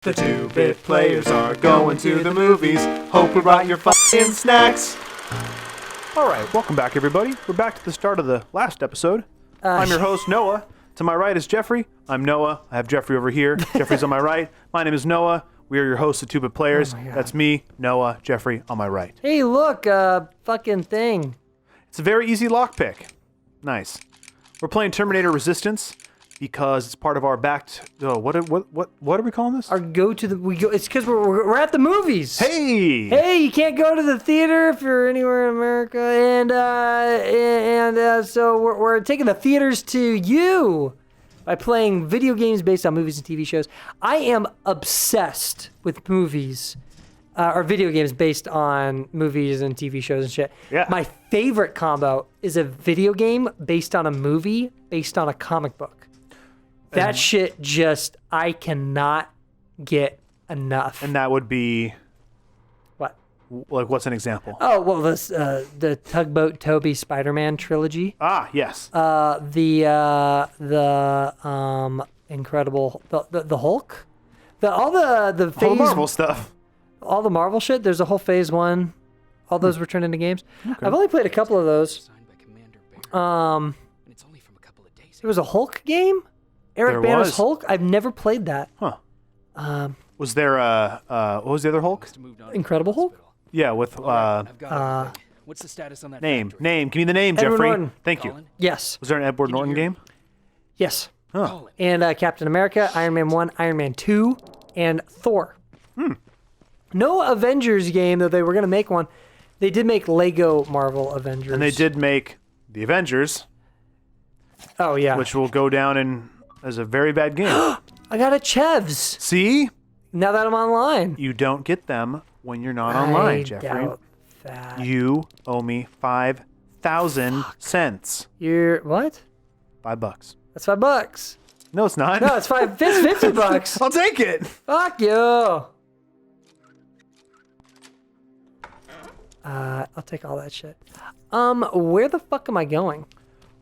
The two-bit players are going to the movies. Hope we brought your fucking snacks. Alright, welcome back everybody. We're back to the start of the last episode. I'm your host, Noah. To my right is Jeffrey. I'm Noah. I have Jeffrey over here. Jeffrey's on my right. My name is Noah. We are your hosts of two-bit players. That's me, Noah, Jeffrey on my right. Hey, look, fucking thing. It's a very easy lockpick. Nice. We're playing Terminator Resistance because it's part of our what are we calling this? Our it's because we're at the movies. Hey! Hey, you can't go to the theater if you're anywhere in America, and so we're taking the theaters to you by playing video games based on movies and TV shows. I am obsessed with movies. Or video games based on movies and TV shows and shit. Yeah. My favorite combo is a video game based on a movie based on a comic book. That shit just, I cannot get enough. And that would be... What? Like, what's an example? Oh, well, the Tugboat Toby Spider-Man trilogy. Ah, yes. The Incredible, the Hulk? All the phase... All the Marvel stuff. All the Marvel shit. There's a whole phase one. All those were turned into games. Okay. I've only played a couple of those. There was a Hulk game? Eric Bana's Hulk? I've never played that. Huh. Was there what was the other Hulk? Incredible Hulk? Yeah, with What's the status on that name. factory? Name. Give me the name, Edward Jeffrey. Norton. Thank you. Colin? Yes. Was there an Edward Norton game? Yes. Huh. Colin. And Captain America, Iron Man 1, Iron Man 2, and Thor. No Avengers game, though they were going to make one. They did make Lego Marvel Avengers. And they did make the Avengers. Oh, yeah. Which will go down as a very bad game. I got a Chevs. See? Now that I'm online. You don't get them when you're not online, Jeffrey. Doubt that. You owe me 5,000 cents. You're, what? $5. That's $5. No, it's not. No, it's $50. I'll take it. Fuck you. I'll take all that shit. Where the fuck am I going?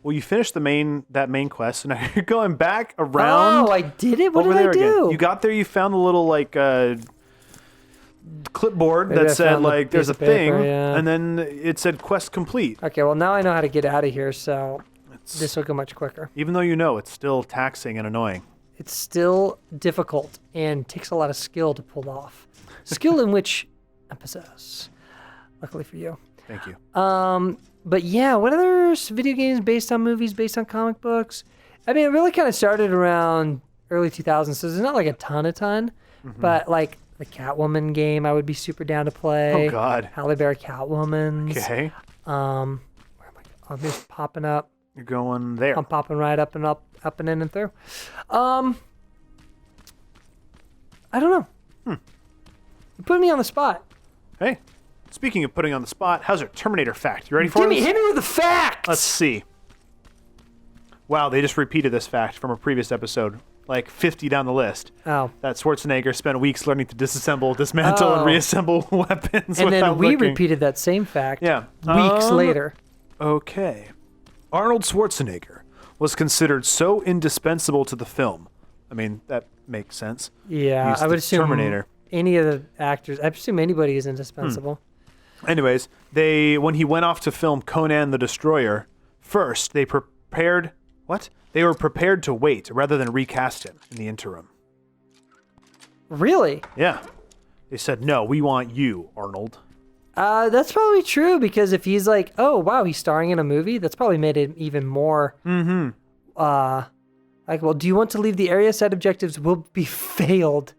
Well, you finished that main quest, so now you're going back around. Oh, I did it? What over did there I do? Again. You got there, you found the little, clipboard Maybe that I said, found the there's a piece of paper, thing, yeah. and then it said quest complete. Okay, well, now I know how to get out of here, so this will go much quicker. Even though you know it's still taxing and annoying. It's still difficult and takes a lot of skill to pull off. Skill in which I possess. Luckily for you. Thank you. But yeah, what other video games based on movies, based on comic books? I mean, it really kind of started around early 2000s, so there's not like a ton, but like the Catwoman game, I would be super down to play. Oh God. Halle Berry Catwoman's. Okay. Where am I? I'm just popping up. You're going there. I'm popping right up and up and in and through. I don't know. You put me on the spot. Hey, speaking of putting on the spot, how's your Terminator fact? You ready for this? Hit me with the facts. Let's see. Wow, they just repeated this fact from a previous episode, like 50 down the list. Oh. That Schwarzenegger spent weeks learning to disassemble, dismantle, and reassemble weapons And without then we looking. repeated that same fact weeks weeks later. Okay. Arnold Schwarzenegger was considered so indispensable to the film. I mean, that makes sense. Yeah, He's I would the assume Terminator. any of the actors. I assume anybody is indispensable. Anyways, when he went off to film Conan the Destroyer, first they prepared They were prepared to wait rather than recast him in the interim. Really? Yeah. They said, "No, we want you, Arnold." That's probably true because if he's like, oh wow, he's starring in a movie, that's probably made it even more. Like, well, do you want to leave the area? Side objectives will be failed.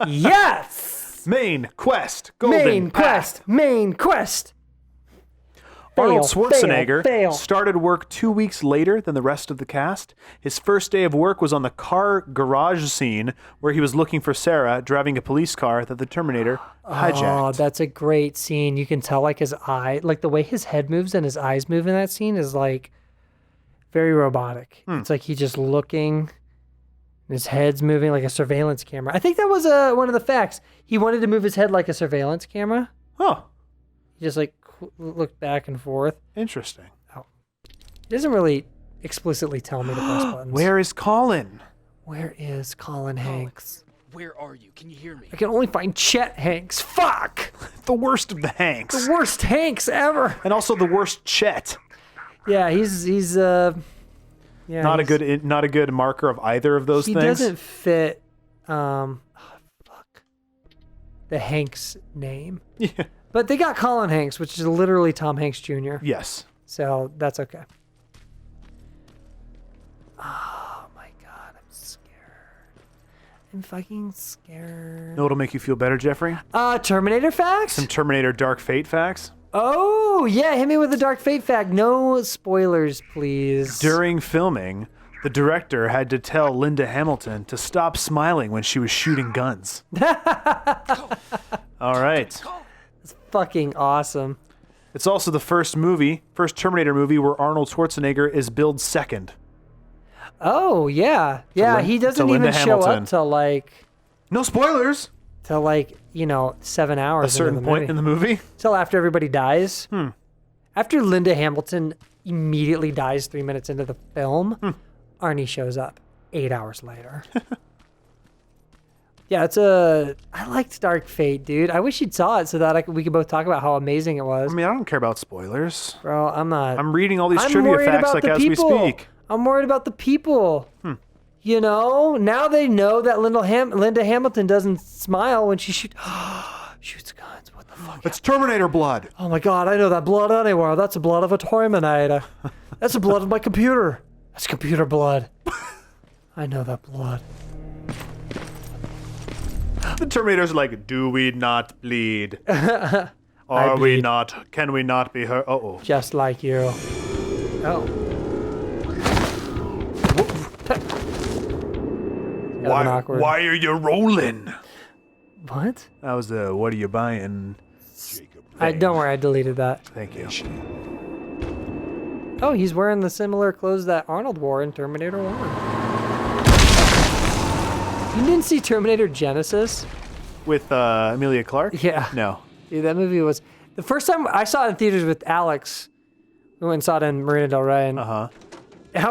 Yes. Main quest. Golden path. Main quest. Arnold Fail, Schwarzenegger fail. started work 2 weeks later than the rest of the cast. His first day of work was on the car garage scene where he was looking for Sarah driving a police car that the Terminator hijacked. Oh, that's a great scene. You can tell like his eye, like the way his head moves and his eyes move in that scene is like very robotic. It's like he's just looking, his head's moving like a surveillance camera. I think that was one of the facts. He wanted to move his head like a surveillance camera. Oh, He just like looked back and forth. interesting. He doesn't really explicitly tell me to press buttons. Where is Colin? Where is Colin Hanks? Where are you? Can you hear me? I can only find Chet Hanks. Fuck! The worst of the Hanks. The worst Hanks ever. And also the worst Chet. Yeah, he's yeah. Not a good marker of either of those things. He doesn't fit the Hanks name. Yeah. But they got Colin Hanks, which is literally Tom Hanks Jr. Yes. So that's okay. Oh my god, I'm scared. I'm fucking scared. Know what'll make you feel better, Jeffrey? Terminator facts? Some Terminator Dark Fate facts. Oh, yeah, hit me with the Dark Fate fact. No spoilers, please. During filming, the director had to tell Linda Hamilton to stop smiling when she was shooting guns. All right. It's fucking awesome. It's also the first Terminator movie where Arnold Schwarzenegger is billed second. Oh, yeah. Yeah, he doesn't even show up till No spoilers! till 7 hours A certain point in the movie? Till after everybody dies. After Linda Hamilton immediately dies 3 minutes into the film, Arnie shows up 8 hours later. Yeah, I liked Dark Fate, dude. I wish you'd saw it so that we could both talk about how amazing it was. I mean, I don't care about spoilers. Bro, I'm not. I'm reading all these trivia facts as we speak. I'm worried about the people. You know, now they know that Linda Hamilton doesn't smile when she shoots guns. What the fuck? It's Terminator blood. Oh my god, I know that blood anywhere. That's the blood of a Terminator. That's the blood of my computer. That's computer blood. I know that blood. The Terminators are like, do we not bleed? I bleed. Can we not be hurt? Uh-oh. Just like you. Oh. Why are you rolling? What? That was the what are you buying? Don't worry, I deleted that. Thank you. Oh, he's wearing the similar clothes that Arnold wore in Terminator 1. You didn't see Terminator Genesis? With Emilia Clarke? Yeah. No. Dude, that movie was... The first time I saw it in theaters with Alex, we went and saw it in Marina Del Rey, and I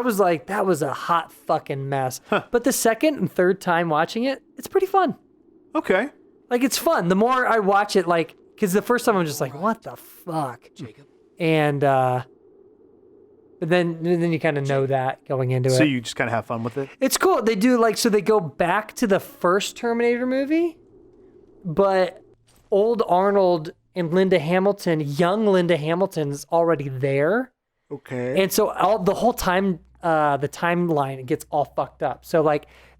was like, that was a hot fucking mess. But the second and third time watching it, it's pretty fun. Okay. Like, it's fun. The more I watch it, because the first time I'm just like, what the fuck? Jacob. And, but then you kind of know that going into it. So you just kind of have fun with it? It's cool. They do, so they go back to the first Terminator movie, but old Arnold and Linda Hamilton, young Linda Hamilton's already there. Okay. And so the whole time, the timeline, it gets all fucked up. So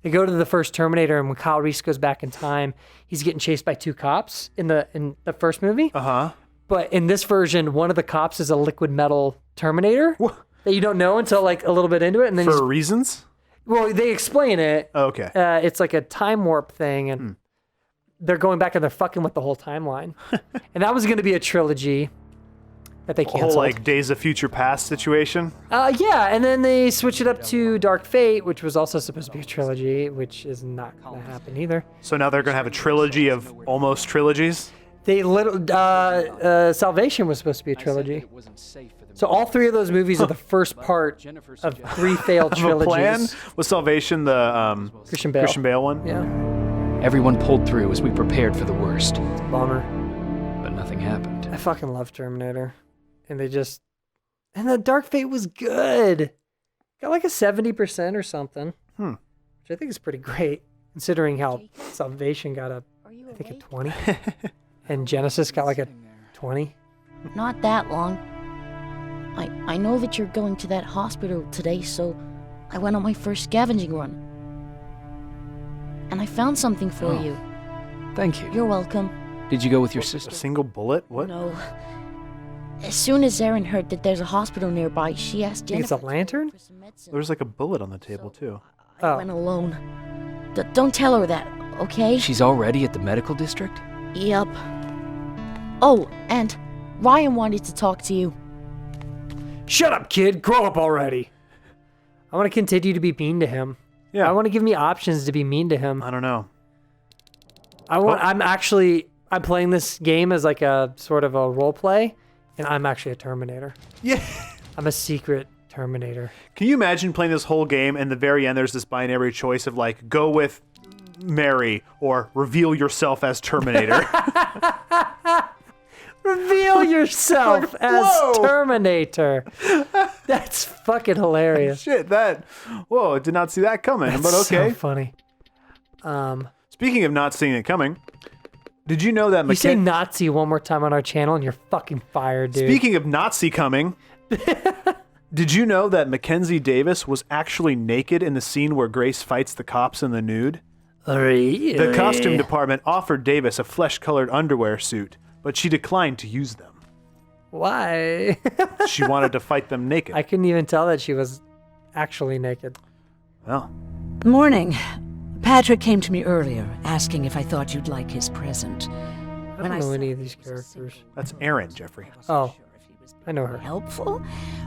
they go to the first Terminator, and when Kyle Reese goes back in time, he's getting chased by two cops in the first movie. But in this version, one of the cops is a liquid metal Terminator that you don't know until a little bit into it, and then for reasons. Well, they explain it. Oh, okay. It's like a time warp thing, and they're going back and they're fucking with the whole timeline. And that was going to be a trilogy that they canceled. A whole Days of Future Past situation? Yeah, and then they switch it up to Dark Fate, which was also supposed to be a trilogy, which is not going to happen either. So now they're going to have a trilogy of almost trilogies? Salvation was supposed to be a trilogy. So all three of those movies are the first part of three failed trilogies. Plan? Was Salvation the Christian Bale one? Yeah. Everyone pulled through as we prepared for the worst, Bummer. but nothing happened. I fucking love Terminator. And the Dark Fate was good. Got a 70% or something. Which I think is pretty great, considering how Salvation got a 20. And Genesis got a 20. Not that long. I know that you're going to that hospital today, so I went on my first scavenging run. And I found something for you. Thank you. You're welcome. Did you go with your A sister? single bullet? What? No. As soon as Erin heard that there's a hospital nearby, she asked Think it's a Jennifer lantern? for some medicine. There's a bullet on the table, too. I went alone. Don't tell her that, okay? She's already at the medical district? Yup. Oh, and Ryan wanted to talk to you. Shut up, kid. Grow up already. I want to continue to be mean to him. Yeah. I want to give me options to be mean to him. I don't know. I'm playing this game as a sort of a role play, and I'm actually a Terminator. Yeah. I'm a secret Terminator. Can you imagine playing this whole game and the very end there's this binary choice of go with Mary, or reveal yourself as Terminator. Reveal yourself as whoa. Terminator. That's fucking hilarious. Shit, whoa, did not see that coming, but That's okay. so funny. Speaking of not seeing it coming, did you know that You say Nazi one more time on our channel and you're fucking fired, dude. Speaking of Nazi coming, did you know that Mackenzie Davis was actually naked in the scene where Grace fights the cops in the nude? Really? The costume department offered Davis a flesh-colored underwear suit, but she declined to use them. Why? She wanted to fight them naked. I couldn't even tell that she was actually naked. Well, Morning. Patrick came to me earlier, asking if I thought you'd like his present. I don't know any of these characters. that's Aaron, Jeffrey. Oh, I know her. Helpful,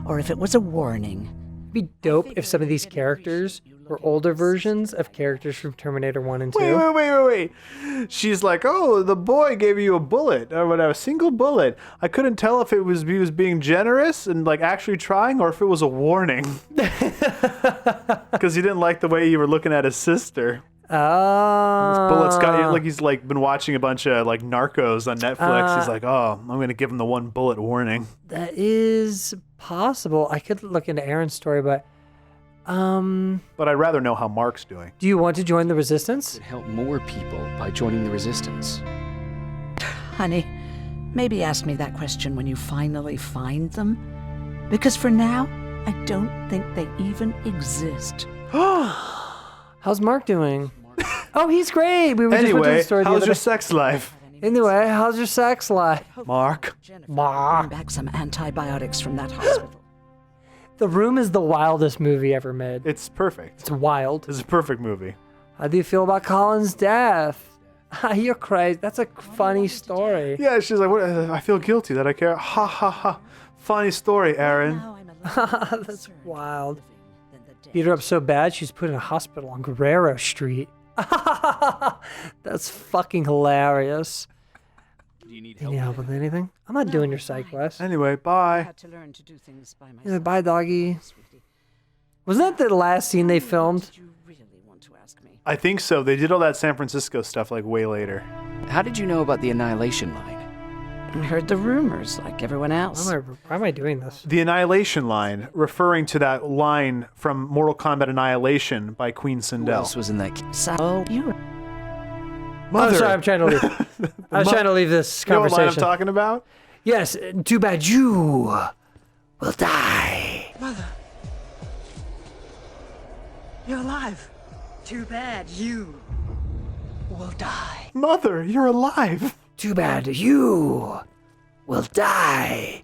or if it was a warning. It'd be dope if some of these characters were older versions of characters from Terminator 1 and 2. Wait. She's like, oh, the boy gave you a bullet, or whatever, a single bullet. I couldn't tell if he was being generous and like actually trying, or if it was a warning. Because he didn't like the way you were looking at his sister. Bullets got you, like he's like been watching a bunch of like Narcos on Netflix. He's like, oh, I'm gonna give him the one bullet warning. That is possible. I could look into Aaron's story, but But I'd rather know how Mark's doing. do you want to join the Resistance? Could help more people by joining the resistance. Honey, maybe ask me that question when you finally find them. Because for now, I don't think they even exist. How's Mark doing? Oh, he's great. We were just went to Anyway, the store the how's other your day. sex life, Anyway, how's your sex life? Mark? Bring back some antibiotics from that hospital. The Room is the wildest movie ever made. It's perfect. It's wild. It's a perfect movie. How do you feel about Colin's death? You're crazy. That's a funny story. Yeah, she's like, what? I feel guilty that I care. Ha ha ha. Funny story, Aaron. That's wild. Beat her up so bad she's put in a hospital on Guerrero Street. That's fucking hilarious. Do you need You need help with anything? I'm not doing your side quest. Anyway, bye. had to learn to do things by myself. Yeah, bye, doggy. Wasn't that the last scene they filmed? Did you really want to ask me? I think so. They did all that San Francisco stuff like way later. How did you know about the Annihilation line? I heard the rumors like everyone else. Why am I doing this? The Annihilation line, referring to that line from Mortal Kombat Annihilation by Queen Who Sindel. else was in that? So you Mother. I'm sorry, I'm trying to leave. I was trying to leave this You know what line I'm conversation. talking about? Yes, too bad you will die. Mother. You're alive. Too bad you will die. Mother, you're alive. Too bad you will die.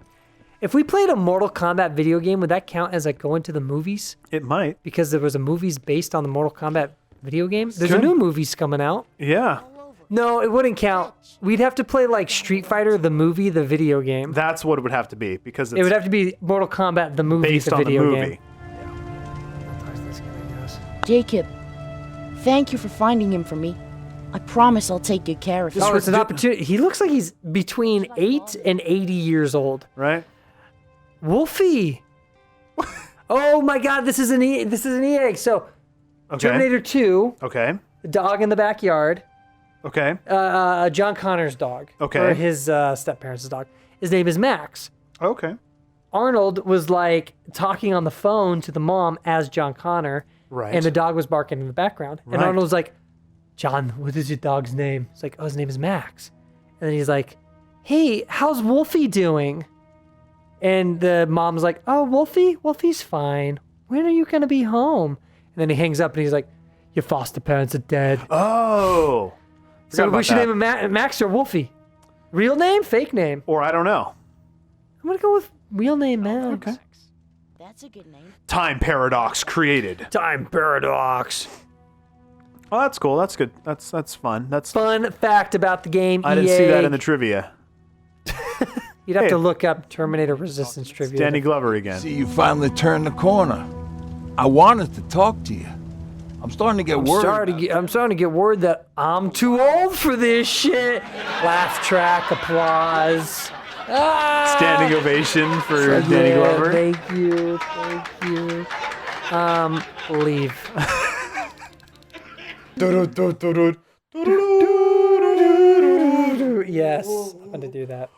If we played a Mortal Kombat video game, would that count as like going to the movies? It might. Because there was a movies based on the Mortal Kombat video game? There's Good. a new movies coming out. Yeah. No, it wouldn't count. We'd have to play like Street Fighter, the movie, the video game. That's what it would have to be because it's It would have to be Mortal Kombat, the movie, based the on the video movie. game. Jacob, thank you for finding him for me. I promise I'll take good care of him. Oh, it's an opportunity. He looks like he's between 8 and 80 years old. Right? Wolfie. Oh my God, this is an egg. So, Okay. Terminator 2, Okay. the dog in the backyard, Okay. John Connor's dog. Okay. Or his step-parents' dog. His name is Max. Okay. Arnold was like talking on the phone to the mom as John Connor. Right. And the dog was barking in the background. And Right. Arnold was like, John, what is your dog's name? It's like, oh, his name is Max. And then he's like, hey, how's Wolfie doing? And the mom's like, oh, Wolfie's fine. When are you going to be home? And then he hangs up and he's like, your foster parents are dead. Oh. So Forgot we about should that. name him Max or Wolfie. Real name, fake name? Or I don't know. I'm going to go with real name Max. Okay. That's a good name. Time paradox created. Time paradox. Oh, that's cool. That's good. That's fun. That's Fun fact about the game, I didn't EA. see that in the trivia. You'd have Hey. to look up Terminator Resistance trivia. Danny Glover again. See, you finally turned the corner. I wanted to talk to you. I'm starting to get I'm worried. starting to get word that I'm too old for this shit. Laugh track, applause. Ah! Standing ovation for Danny Yeah, Glover. Thank you. Leave. Yes, I'm gonna do that.